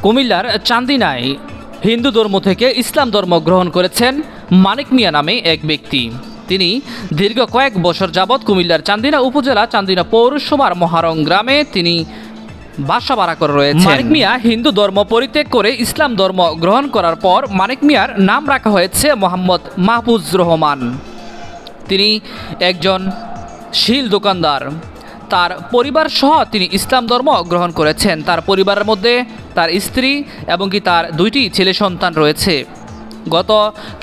কুমিল্লার চান্দিনায় হিন্দু ধর্ম থেকে ইসলাম ধর্ম গ্রহণ করেছেন মানিক মিয়া নামে এক ব্যক্তি। তিনি দীর্ঘ কয়েক বছর যাবৎ কুমিল্লার চান্দিনা উপজেলা চান্দিনা পৌরসভার মহারং গ্রামে তিনি বাসা ভাড়া করে রয়েছেন। মানিক মিয়া হিন্দু ধর্ম পরিত্যাগ করে ইসলাম ধর্ম গ্রহণ করার পর মানিক মিয়ার নাম রাখা হয়েছে মোহাম্মদ মাহফুজ রহমান। তিনি একজন শিল দোকানদার। তার পরিবার সহ তিনি ইসলাম ধর্ম গ্রহণ করেছেন। তার পরিবারের মধ্যে তার স্ত্রী এবং কি তার 2টি ছেলে সন্তান রয়েছে। গত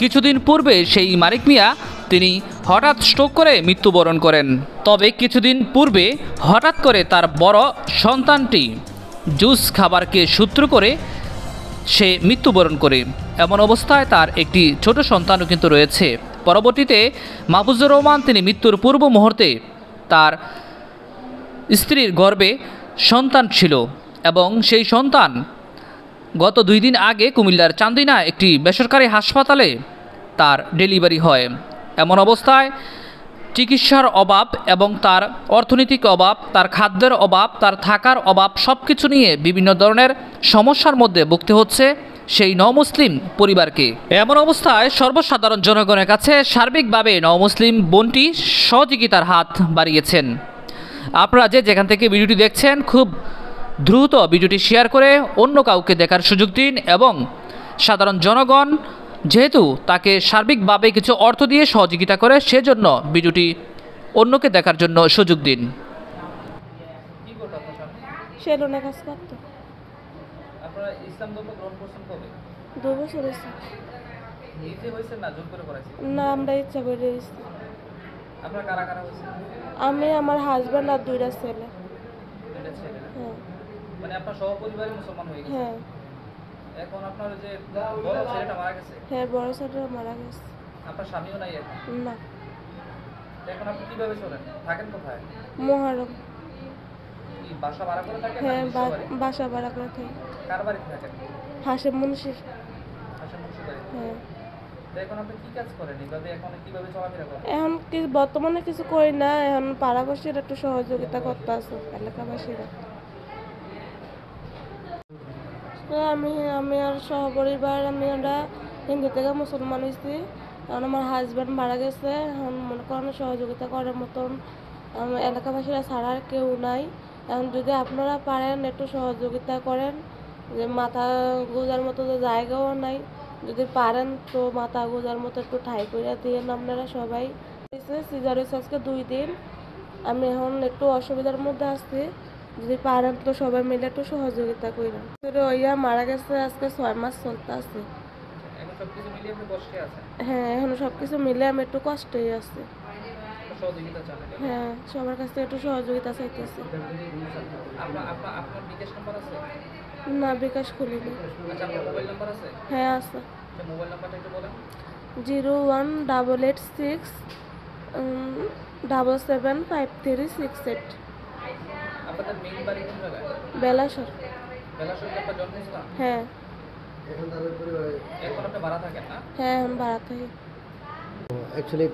কিছুদিন পূর্বে সেই মানিক মিয়া তিনি হঠাৎ স্ট্রোক করে মৃত্যুবরণ করেন। তবে কিছুদিন পূর্বে হঠাৎ করে তার বড় সন্তানটি জুস খাবারকে সূত্র করে সে মৃত্যুবরণ করে। এমন অবস্থায় তার একটি ছোট সন্তানও কিন্তু রয়েছে। পরবর্তীতে মাহফুজুর রহমান তিনি মৃত্যুর পূর্ব মুহূর্তে তার স্ত্রীর গর্ভে সন্তান ছিল এবং সেই সন্তান গত 2 দিন আগে কুমিল্লার চান্দিনা একটি বেসরকারি হাসপাতালে তার ডেলিভারি হয়। এমন অবস্থায় চিকিৎসার অভাব এবং তার অর্থনৈতিক অভাব, তার খাদ্যের অভাব, তার থাকার অভাব সব কিছু নিয়ে বিভিন্ন ধরনের সমস্যার মধ্যে ভুগতে হচ্ছে সেই নও-মুসলিম পরিবারকে। এমন অবস্থায় সর্বসাধারণ জনগণের কাছে সার্বিকভাবে নও-মুসলিম বোনটি সহযোগিতার হাত বাড়িয়েছেন। আপনারা যেখান থেকে ভিডিওটি দেখছেন খুব দ্রুত ভিডিওটি শেয়ার করে অন্য কাউকে দেখার সুযোগ দিন এবং সাধারণ জনগণ যেহেতু তাকে সার্বিকভাবে কিছু অর্থ দিয়ে সহযোগিতা করে সেজন্য ভিডিওটি অন্যকে দেখার জন্য সুযোগ দিন। আপনারা ইসলাম ধর্ম গ্রহণ করছেন কবে? 2 বছর হয়েছে। নিজে হইছেন না জোর করে করাইছেন? না, আমরা ইচ্ছা করে হয়েছে। আপনারা কারা কারা হইছেন? আমি, আমার হাজবেন্ড আর 2টা ছেলে। 2টা ছেলে? হ্যাঁ। মানে আপনার সহপরিবারে মুসলমান হয়ে গেছে? হ্যাঁ। এখন আপনার যে বড় ছেলেটা মারা গেছে? হ্যাঁ, বড় ছেলেটা মারা গেছে। আপনার স্বামীও নাই এখন? না। এখন আপনি কিভাবে চলেন? থাকেন কোথায়? মহারম। কি বাসা ভাড়া করে থাকেন? হ্যাঁ, বাসা ভাড়া করে থাকি। কার বাড়িতে থাকেন? হাশেম মুন্সির। হাশেম মুন্সির বাড়িতে? হ্যাঁ। এখন আপনি কি কাজ করেন? এইভাবে এখন কিভাবে চলাফেরা করেন? এখন কি বর্তমানে কিছু করি না, এখন পাড়াবাসীরা একটু সহযোগিতা করতে আছে, এলাকাবাসীরা। আমি আর সহপরিবার আমরা হিন্দু থেকে মুসলমান হয়েছি। এখন আমার হাজব্যান্ড মারা গেছে। এখন মনে করেন সহযোগিতা করার মতন এলাকাবাসীরা ছাড়া আর কেউ নাই। এখন যদি আপনারা পারেন একটু সহযোগিতা করেন, যে মাথা গোজার মতো তো জায়গাও নাই, যদি পারেন তো মাথা গোজার মতো একটু ঠাই করে দিয়েন আপনারা সবাই। সিজার হয়েছে আজকে 2 দিন। আমি এখন একটু অসুবিধার মধ্যে আছি, যদি পারেন তো সবাই মিলে একটু সহযোগিতা করেন। ওইয়া মারা গেছে আজকে 6 মাস চলতে আছে। হ্যাঁ, এখন সবকিছু মিলে আমি একটু কষ্টই আছি। হ্যাঁ, সবার কাছে একটু সহযোগিতা চাইতেছি। না, বিকাশ খুলিনি। হ্যাঁ, আছে। 01886 775368। বেলাসর। হ্যাঁ। হ্যাঁ, এখন ভাড়া থাকি। অ্যাকচুয়ালি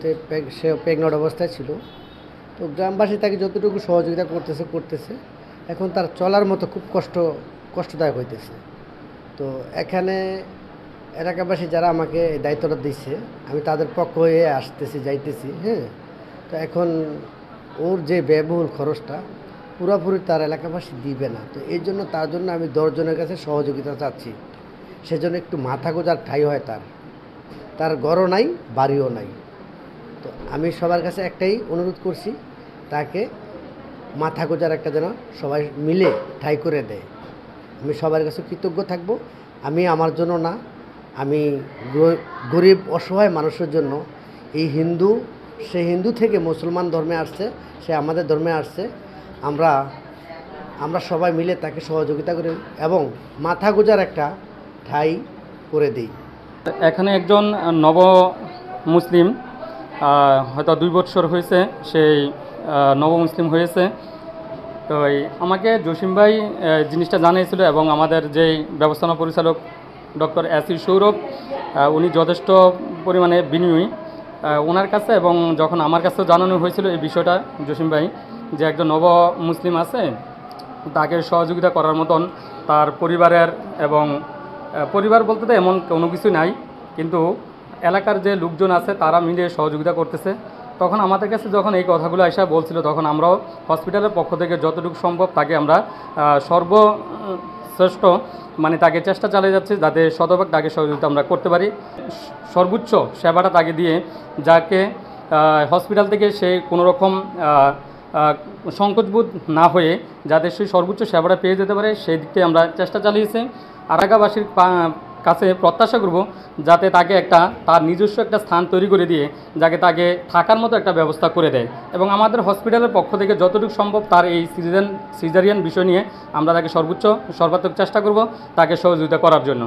সে প্রেগনেন্ট অবস্থায় ছিল, তো গ্রামবাসী তাকে যতটুকু সহযোগিতা করতেছে। এখন তার চলার মতো খুব কষ্টদায়ক হইতেছে। তো এখানে এলাকাবাসী যারা আমাকে এই দায়িত্বটা দিচ্ছে, আমি তাদের পক্ষ হয়ে যাইতেছি। হ্যাঁ, তো এখন ওর যে ব্যয়বহুল খরচটা পুরোপুরি তার এলাকাবাসী দিবে না। তো এই জন্য তার জন্য আমি 10 জনের কাছে সহযোগিতা চাচ্ছি। সেজন্য একটু মাথা গোজার ঠাঁই হয়, তার ঘরও নাই, বাড়িও নাই। তো আমি সবার কাছে একটাই অনুরোধ করছি, তাকে মাথা গোজার একটা যেন সবাই মিলে ঠাঁই করে দেয়। আমি সবার কাছে কৃতজ্ঞ থাকব। আমি আমার জন্য না, আমি গরিব অসহায় মানুষের জন্য, এই সে হিন্দু থেকে মুসলমান ধর্মে আসছে, সে আমাদের ধর্মে আসছে, আমরা সবাই মিলে তাকে সহযোগিতা করি এবং মাথা গোজার একটা ঠাঁই করে দিই। এখানে একজন নব মুসলিম, হয়তো 2 বছর হয়েছে সেই নব মুসলিম হয়েছে। তো আমাকে জসিম ভাই জিনিসটা জানিয়েছিল এবং আমাদের যেই ব্যবস্থাপনা পরিচালক ডক্টর এসি সৌরভ, উনি যথেষ্ট পরিমাণে বিনিয়োগী ওনার কাছে, এবং যখন আমার কাছেও জানানো হয়েছিল এই বিষয়টা জসিম ভাই যে একজন নব মুসলিম আছে, তাকে সহযোগিতা করার মতন তার পরিবারের এবং পরিবার বলতে তো এমন কোনো কিছু নাই, কিন্তু এলাকার যে লোকজন আছে তারা মিলে সহযোগিতা করতেছে। তখন আমাদের কাছে যখন এই কথাগুলো এসে বলছিল, তখন আমরাও হসপিটালের পক্ষ থেকে যতটুকু সম্ভব তাকে আমরা সর্বশ্রেষ্ঠ মানে তাকে চেষ্টা চালিয়ে যাচ্ছি যাতে শতভাগ তাকে সহযোগিতা আমরা করতে পারি। সর্বোচ্চ সেবাটা তাকে দিয়ে যাকে হসপিটাল থেকে সে কোনো রকম সংকোচবোধ না হয়ে যাতে সে সর্বোচ্চ সেবাটা পেয়ে যেতে পারে, সেই দিক থেকে আমরা চেষ্টা চালিয়েছি। আরাকাবাসীর কাছে প্রত্যাশা করব যাতে তাকে তার নিজস্ব একটা স্থান তৈরি করে দিয়ে যাকে তাকে থাকার মতো একটা ব্যবস্থা করে দেয়, এবং আমাদের হসপিটালের পক্ষ থেকে যতটুকু সম্ভব তার এই সিজারিয়ান বিষয় নিয়ে আমরা তাকে সর্বাত্মক চেষ্টা করব তাকে সহযোগিতা করার জন্য।